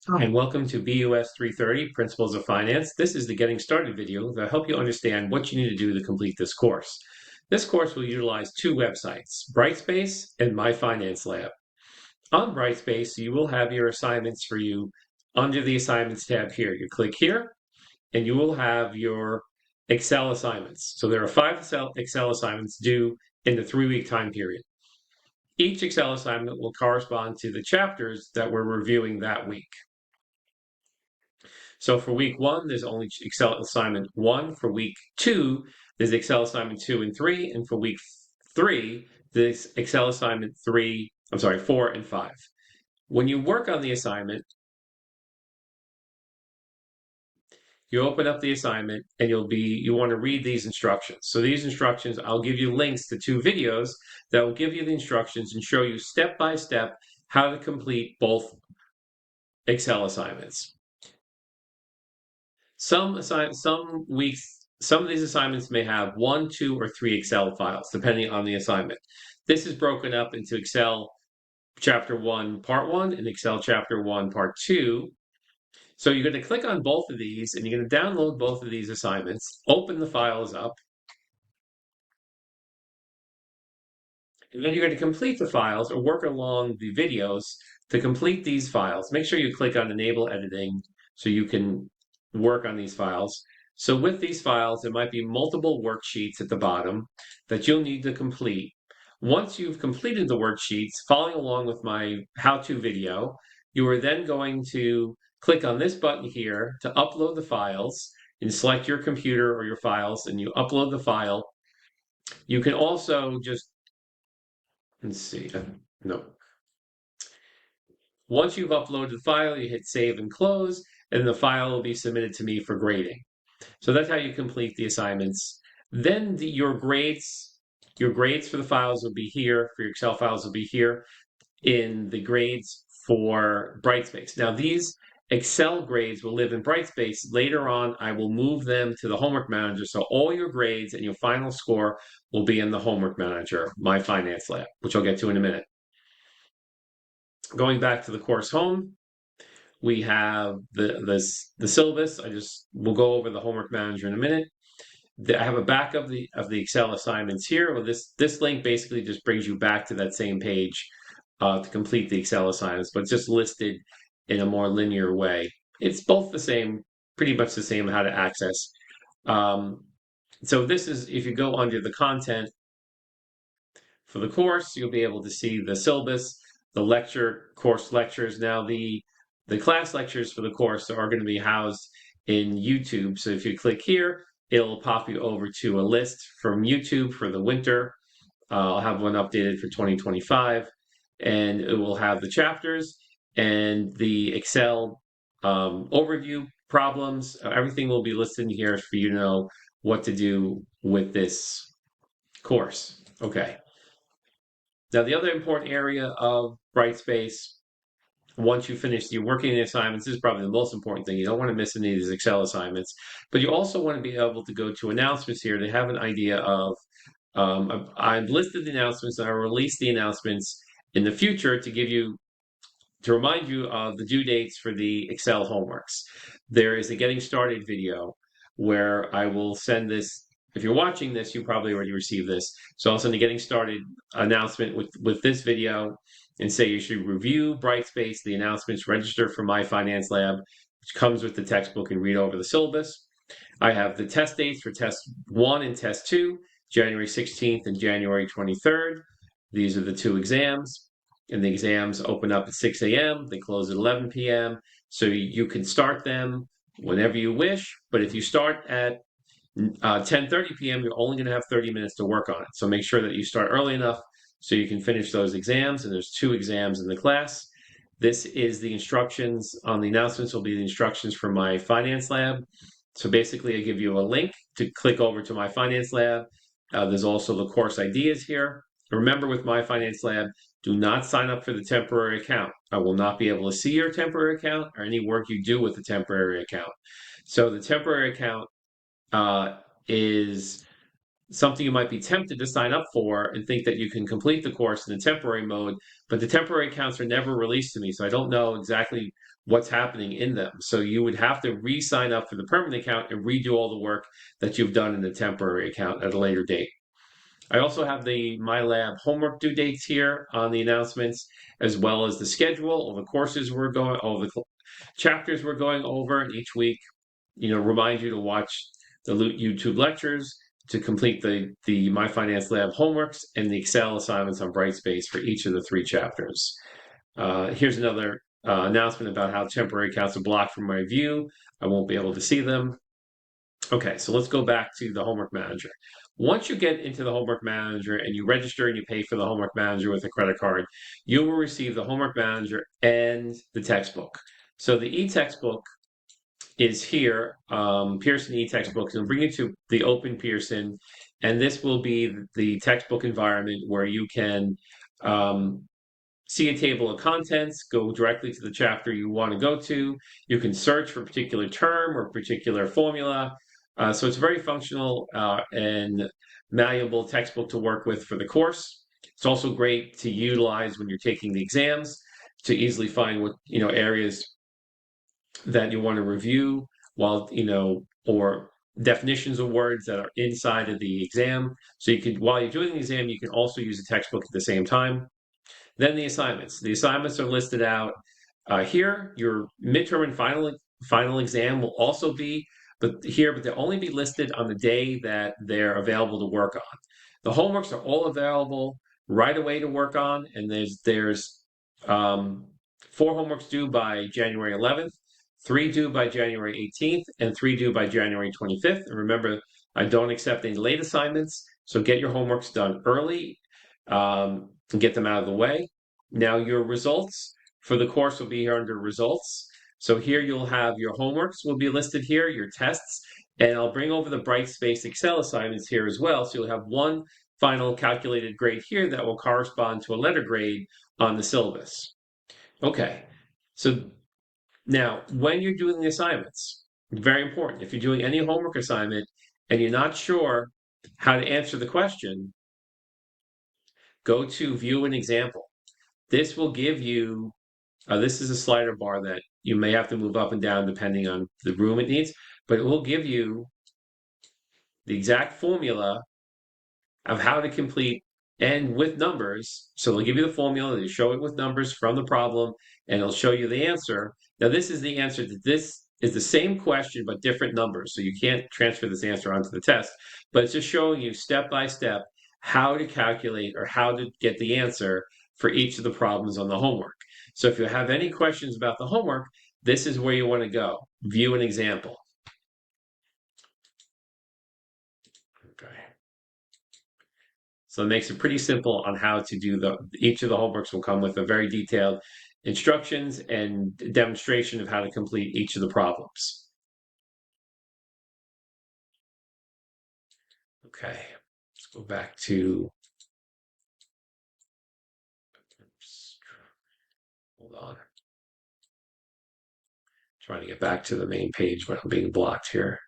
Hi, and welcome to BUS330 Principles of Finance. This is the Getting Started video that will help you understand what you need to do to complete this course. This course will utilize two websites, Brightspace and My Finance Lab. On Brightspace, you will have your assignments for you under the Assignments tab here. You click here, and you will have your Excel assignments. So there are 5 Excel assignments due in the 3-week time period. Each Excel assignment will correspond to the chapters that we're reviewing that week. So for week 1, there's only Excel assignment 1. For week 2, there's Excel assignment 2 and 3. And for week 3, there's Excel assignment 4 and 5. When you work on the assignment, you open up the assignment and you want to read these instructions. So these instructions, I'll give you links to 2 videos that will give you the instructions and show you step by step how to complete both Excel assignments. Some weeks, some of these assignments may have 1, 2, or 3 Excel files, depending on the assignment. This is broken up into Excel Chapter 1, Part 1, and Excel Chapter 1, Part 2. So you're going to click on both of these, and you're going to download both of these assignments, open the files up, and then you're going to complete the files or work along the videos to complete these files. Make sure you click on Enable Editing so you can work on these files. So with these files, there might be multiple worksheets at the bottom that you'll need to complete. Once you've completed the worksheets, following along with my how-to video, you are then going to click on this button here to upload the files and select your computer or your files, and you upload the file. You can also just, let's see, no. Once you've uploaded the file, you hit save and close, and the file will be submitted to me for grading. So that's how you complete the assignments. Then your grades for the files will be here, for your Excel files will be here in the grades for Brightspace. Now these Excel grades will live in Brightspace. Later on, I will move them to the Homework Manager. So all your grades and your final score will be in the Homework Manager, My Finance Lab, which I'll get to in a minute. Going back to the course home, we have the syllabus. We'll go over the Homework Manager in a minute. I have a backup of the Excel assignments here. Well, this link basically just brings you back to that same page to complete the Excel assignments, but it's just listed in a more linear way. It's both the same, pretty much the same how to access. So this is, if you go under the content for the course, you'll be able to see the syllabus, the course lectures. Now the class lectures for the course are going to be housed in YouTube. So if you click here, it'll pop you over to a list from YouTube for the winter. I'll have one updated for 2025, and it will have the chapters and the Excel overview problems. Everything will be listed in here for you to know what to do with this course. Okay. Now, the other important area of Brightspace, once you finish your working assignments, this is probably the most important thing. You don't want to miss any of these Excel assignments, but you also want to be able to go to announcements here to have an idea of, I've listed the announcements and I will release the announcements in the future to remind you of the due dates for the Excel homeworks. There is a getting started video where I will send this. If you're watching this, you probably already received this. So I'll send a getting started announcement with this video and say you should review Brightspace, the announcements, register for My Finance Lab, which comes with the textbook, and read over the syllabus. I have the test dates for test 1 and test 2, January 16th and January 23rd. These are the 2 exams, and the exams open up at 6 a.m. They close at 11 p.m. So you can start them whenever you wish, but if you start at 10:30 p.m., you're only going to have 30 minutes to work on it. So make sure that you start early enough so you can finish those exams, and there's 2 exams in the class. This is the instructions on the announcements will be the instructions for My Finance Lab. So basically, I give you a link to click over to My Finance Lab. There's also the course ideas here. Remember, with My Finance Lab, do not sign up for the temporary account. I will not be able to see your temporary account or any work you do with the temporary account. So the temporary account is something you might be tempted to sign up for and think that you can complete the course in the temporary mode, but the temporary accounts are never released to me, so I don't know exactly what's happening in them. So you would have to re-sign up for the permanent account and redo all the work that you've done in the temporary account at a later date. I also have the MyLab homework due dates here on the announcements, as well as the schedule, all the courses we're going, all the chapters we're going over, and each week, remind you to watch the YouTube lectures to complete the My Finance Lab homeworks and the Excel assignments on Brightspace for each of the 3 chapters. Here's another announcement about how temporary accounts are blocked from my view. I won't be able to see them. Okay, so let's go back to the homework manager. Once you get into the homework manager and you register and you pay for the homework manager with a credit card, you will receive the homework manager and the textbook. So the e-textbook is here, Pearson e-textbooks. It'll bring you to the Open Pearson, and this will be the textbook environment where you can see a table of contents, go directly to the chapter you want to go to. You can search for a particular term or a particular formula. So it's a very functional and malleable textbook to work with for the course. It's also great to utilize when you're taking the exams to easily find what areas that you want to review while or definitions of words that are inside of the exam. So you could, while you're doing the exam, you can also use a textbook at the same time. Then the assignments. The assignments are listed out here. Your midterm and final exam will also be, but they'll only be listed on the day that they're available to work on. The homeworks are all available right away to work on, and there's 4 homeworks due by January 11th, 3 due by January 18th, and 3 due by January 25th. And remember, I don't accept any late assignments, so get your homeworks done early and get them out of the way. Now your results for the course will be here under results. So here you'll have your homeworks will be listed here, your tests, and I'll bring over the Brightspace Excel assignments here as well. So you'll have one final calculated grade here that will correspond to a letter grade on the syllabus. Okay, so now when you're doing the assignments, very important, if you're doing any homework assignment and you're not sure how to answer the question, go to view an example. This will give you, this is a slider bar that you may have to move up and down depending on the room it needs, but it will give you the exact formula of how to complete and with numbers. So they'll give you the formula, they show it with numbers from the problem, and it'll show you the answer. Now, this is the answer to this is the same question, but different numbers. So you can't transfer this answer onto the test, but it's just showing you step by step how to calculate or how to get the answer for each of the problems on the homework. So if you have any questions about the homework, this is where you want to go. View an example. Okay. So it makes it pretty simple on how to do each of the homeworks will come with a very detailed instructions and demonstration of how to complete each of the problems. Okay, let's go back to, hold on. Trying to get back to the main page, but I'm being blocked here.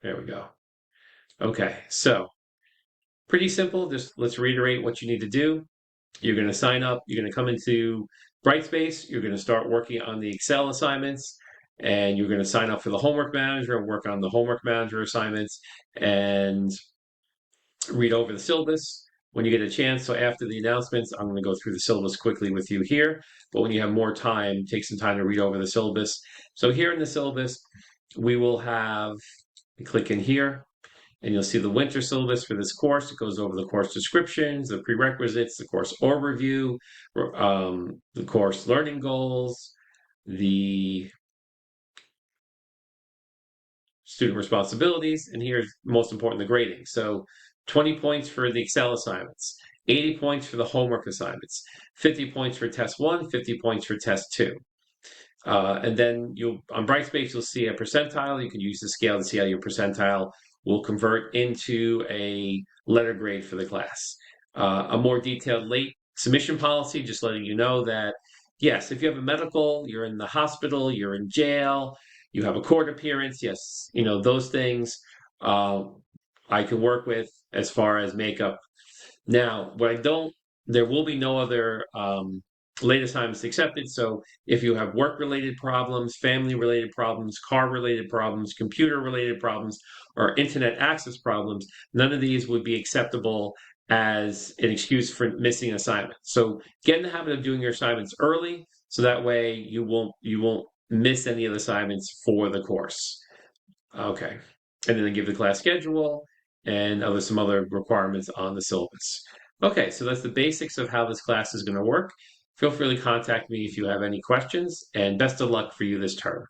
There we go. Okay, so pretty simple. Just let's reiterate what you need to do. You're going to sign up. You're going to come into Brightspace. You're going to start working on the Excel assignments, and you're going to sign up for the homework manager and work on the homework manager assignments and read over the syllabus when you get a chance. So after the announcements, I'm going to go through the syllabus quickly with you here. But when you have more time, take some time to read over the syllabus. So here in the syllabus, we will have, click in here, and you'll see the winter syllabus for this course. It goes over the course descriptions, the prerequisites, the course overview, the course learning goals, the student responsibilities, and here's most important, the grading. So 20 points for the Excel assignments, 80 points for the homework assignments, 50 points for test 1, 50 points for test 2. And then on Brightspace, you'll see a percentile. You can use the scale to see how your percentile will convert into a letter grade for the class. A more detailed late submission policy, just letting you know that, yes, if you have a medical, you're in the hospital, you're in jail, you have a court appearance, yes, those things uh, I can work with as far as makeup. Now, what I don't, there will be no other late assignments accepted. So if you have work-related problems, family-related problems, car-related problems, computer-related problems, or internet access problems, none of these would be acceptable as an excuse for missing an assignment. So get in the habit of doing your assignments early, so that way you won't miss any of the assignments for the course. Okay. And then they give the class schedule and some other requirements on the syllabus. Okay, so that's the basics of how this class is going to work. Feel free to contact me if you have any questions, and best of luck for you this term.